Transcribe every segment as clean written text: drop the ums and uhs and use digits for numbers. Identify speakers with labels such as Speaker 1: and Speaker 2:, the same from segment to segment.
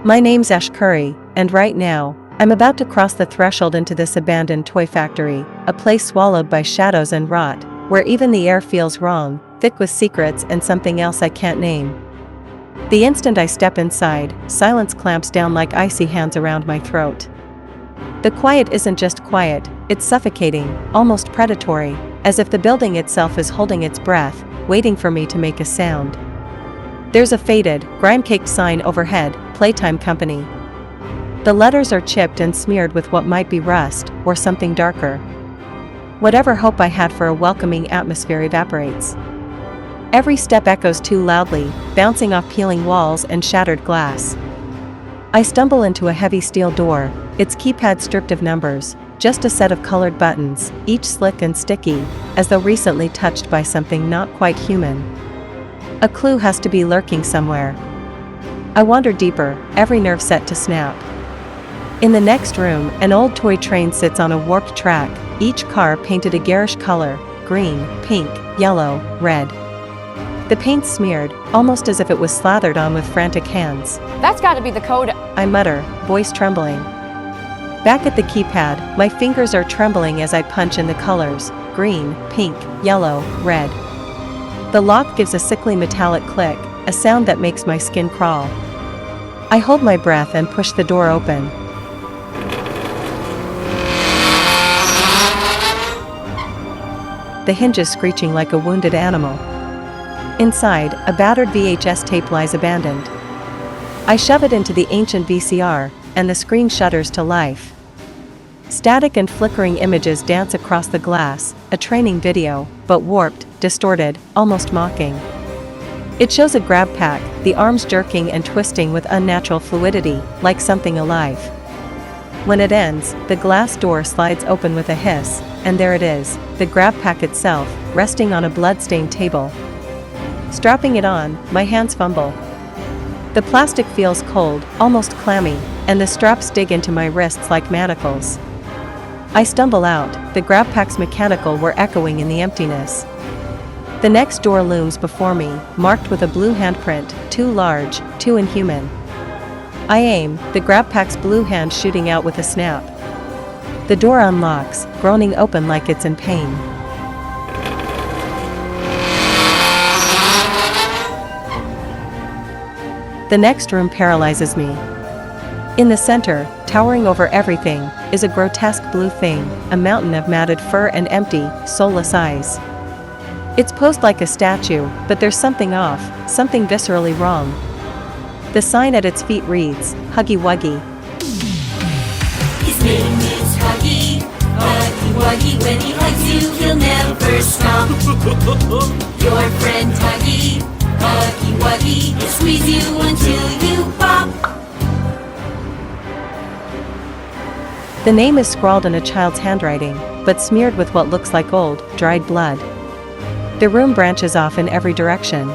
Speaker 1: My name's Ash Curry, and right now, I'm about to cross the threshold into this abandoned toy factory, a place swallowed by shadows and rot, where even the air feels wrong, thick with secrets and something else I can't name. The instant I step inside, silence clamps down like icy hands around my throat. The quiet isn't just quiet, it's suffocating, almost predatory, as if the building itself is holding its breath, waiting for me to make a sound. There's a faded, grime-caked sign overhead, Playtime Company. The letters are chipped and smeared with what might be rust, or something darker. Whatever hope I had for a welcoming atmosphere evaporates. Every step echoes too loudly, bouncing off peeling walls and shattered glass. I stumble into a heavy steel door, its keypad stripped of numbers, just a set of colored buttons, each slick and sticky, as though recently touched by something not quite human. A clue has to be lurking somewhere. I wander deeper, every nerve set to snap. In the next room, an old toy train sits on a warped track, each car painted a garish color, green, pink, yellow, red. The paint's smeared, almost as if it was slathered on with frantic hands.
Speaker 2: That's gotta be the code.
Speaker 1: I mutter, voice trembling. Back at the keypad, my fingers are trembling as I punch in the colors, green, pink, yellow, red. The lock gives a sickly metallic click, a sound that makes my skin crawl. I hold my breath and push the door open. The hinges screeching like a wounded animal. Inside, a battered VHS tape lies abandoned. I shove it into the ancient VCR, and the screen shudders to life. Static and flickering images dance across the glass, a training video, but warped, distorted, almost mocking. It shows a grab pack, the arms jerking and twisting with unnatural fluidity, like something alive. When it ends, the glass door slides open with a hiss, and there it is, the grab pack itself, resting on a blood-stained table. Strapping it on, my hands fumble. The plastic feels cold, almost clammy, and the straps dig into my wrists like manacles. I stumble out, the grab packs mechanical were echoing in the emptiness. The next door looms before me, marked with a blue handprint, too large, too inhuman. I aim, the grab pack's blue hand shooting out with a snap. The door unlocks, groaning open like it's in pain. The next room paralyzes me. In the center, towering over everything, is a grotesque blue thing, a mountain of matted fur and empty, soulless eyes. It's posed like a statue, but there's something off, something viscerally wrong. The sign at its feet reads, Huggy Wuggy.
Speaker 3: His name is Huggy, Huggy Wuggy. When he hugs you, he'll never stop. Your friend Huggy, Huggy Wuggy. He'll squeeze you until you pop.
Speaker 1: The name is scrawled in a child's handwriting, but smeared with what looks like old, dried blood. The room branches off in every direction.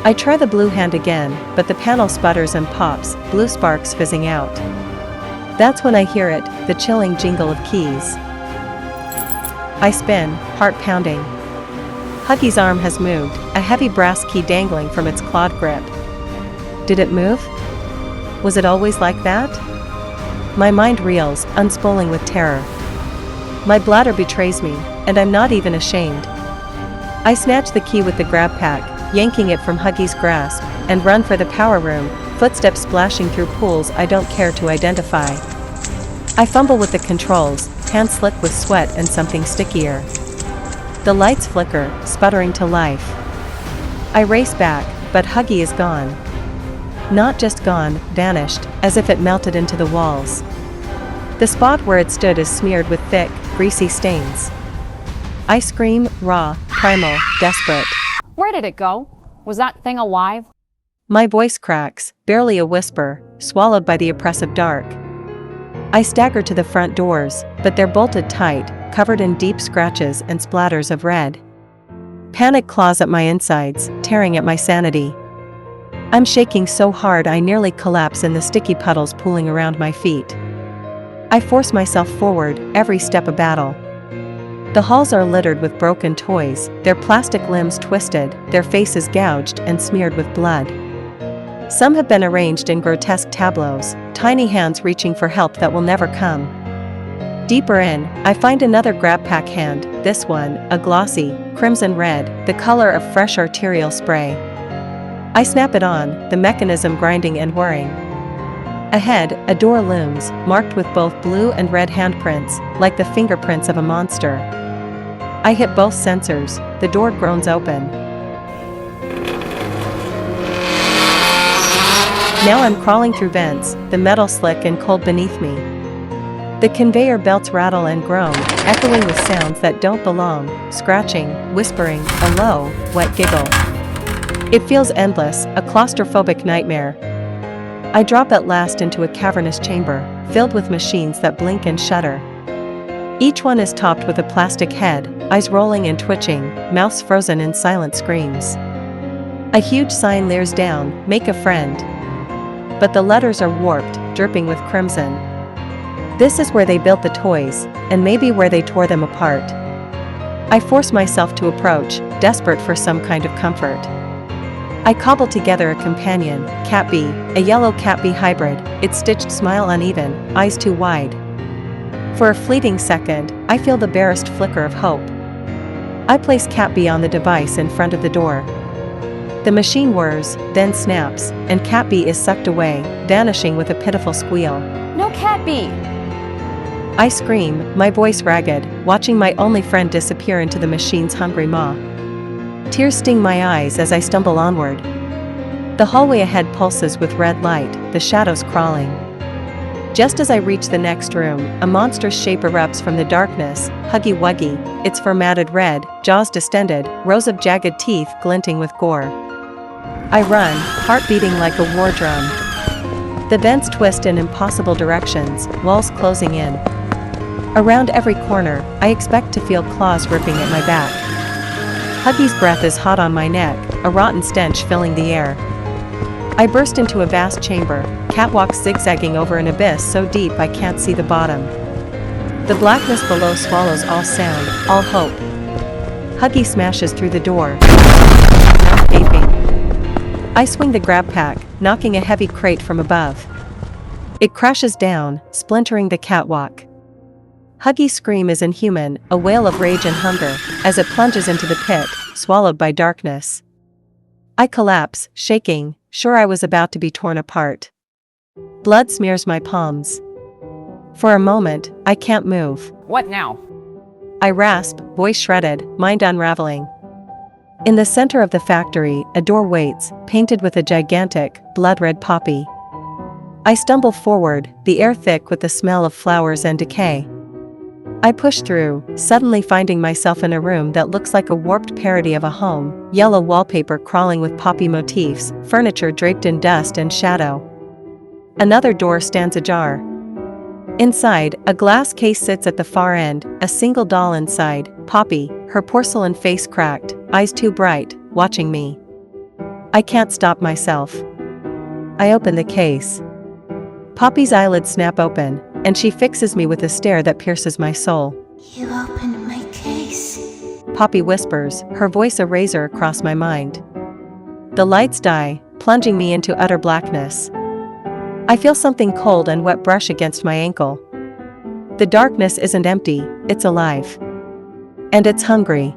Speaker 1: I try the blue hand again, but the panel sputters and pops, blue sparks fizzing out. That's when I hear it, the chilling jingle of keys. I spin, heart pounding. Huggy's arm has moved, a heavy brass key dangling from its clawed grip. Did it move? Was it always like that? My mind reels, unspooling with terror. My bladder betrays me, and I'm not even ashamed. I snatch the key with the grab pack, yanking it from Huggy's grasp, and run for the power room, footsteps splashing through pools I don't care to identify. I fumble with the controls, hands slick with sweat and something stickier. The lights flicker, sputtering to life. I race back, but Huggy is gone. Not just gone, vanished, as if it melted into the walls. The spot where it stood is smeared with thick, greasy stains. I scream, raw, primal, desperate.
Speaker 2: Where did it go? Was that thing alive?
Speaker 1: My voice cracks, barely a whisper, swallowed by the oppressive dark. I stagger to the front doors, but they're bolted tight, covered in deep scratches and splatters of red. Panic claws at my insides, tearing at my sanity. I'm shaking so hard I nearly collapse in the sticky puddles pooling around my feet. I force myself forward, every step a battle. The halls are littered with broken toys, their plastic limbs twisted, their faces gouged and smeared with blood. Some have been arranged in grotesque tableaus, tiny hands reaching for help that will never come. Deeper in, I find another grab pack hand, this one, a glossy, crimson red, the color of fresh arterial spray. I snap it on, the mechanism grinding and whirring. Ahead, a door looms, marked with both blue and red handprints, like the fingerprints of a monster. I hit both sensors, the door groans open. Now I'm crawling through vents, the metal slick and cold beneath me. The conveyor belts rattle and groan, echoing with sounds that don't belong, scratching, whispering, a low, wet giggle. It feels endless, a claustrophobic nightmare. I drop at last into a cavernous chamber, filled with machines that blink and shudder. Each one is topped with a plastic head, eyes rolling and twitching, mouths frozen in silent screams. A huge sign leers down, "Make a friend." But the letters are warped, dripping with crimson. This is where they built the toys, and maybe where they tore them apart. I force myself to approach, desperate for some kind of comfort. I cobble together a companion, Cat B, a yellow Cat B hybrid, its stitched smile uneven, eyes too wide. For a fleeting second, I feel the barest flicker of hope. I place Cat B on the device in front of the door. The machine whirs, then snaps, and Cat B is sucked away, vanishing with a pitiful squeal.
Speaker 2: No Cat B!
Speaker 1: I scream, my voice ragged, watching my only friend disappear into the machine's hungry maw. Tears sting my eyes as I stumble onward. The hallway ahead pulses with red light, the shadows crawling. Just as I reach the next room, a monstrous shape erupts from the darkness, Huggy Wuggy, its fur matted red, jaws distended, rows of jagged teeth glinting with gore. I run, heart beating like a war drum. The vents twist in impossible directions, walls closing in. Around every corner, I expect to feel claws ripping at my back. Huggy's breath is hot on my neck, a rotten stench filling the air. I burst into a vast chamber, catwalks zigzagging over an abyss so deep I can't see the bottom. The blackness below swallows all sound, all hope. Huggy smashes through the door, mouth gaping. I swing the grab pack, knocking a heavy crate from above. It crashes down, splintering the catwalk. Huggy's scream is inhuman, a wail of rage and hunger, as it plunges into the pit, swallowed by darkness. I collapse, shaking, sure I was about to be torn apart. Blood smears my palms. For a moment, I can't move.
Speaker 2: What now?
Speaker 1: I rasp, voice shredded, mind unraveling. In the center of the factory, a door waits, painted with a gigantic, blood-red poppy. I stumble forward, the air thick with the smell of flowers and decay. I push through, suddenly finding myself in a room that looks like a warped parody of a home, yellow wallpaper crawling with poppy motifs, furniture draped in dust and shadow. Another door stands ajar. Inside, a glass case sits at the far end, a single doll inside, Poppy, her porcelain face cracked, eyes too bright, watching me. I can't stop myself. I open the case. Poppy's eyelids snap open, and she fixes me with a stare that pierces my soul.
Speaker 3: You opened my case.
Speaker 1: Poppy whispers, her voice a razor across my mind. The lights die, plunging me into utter blackness. I feel something cold and wet brush against my ankle. The darkness isn't empty, it's alive. And it's hungry.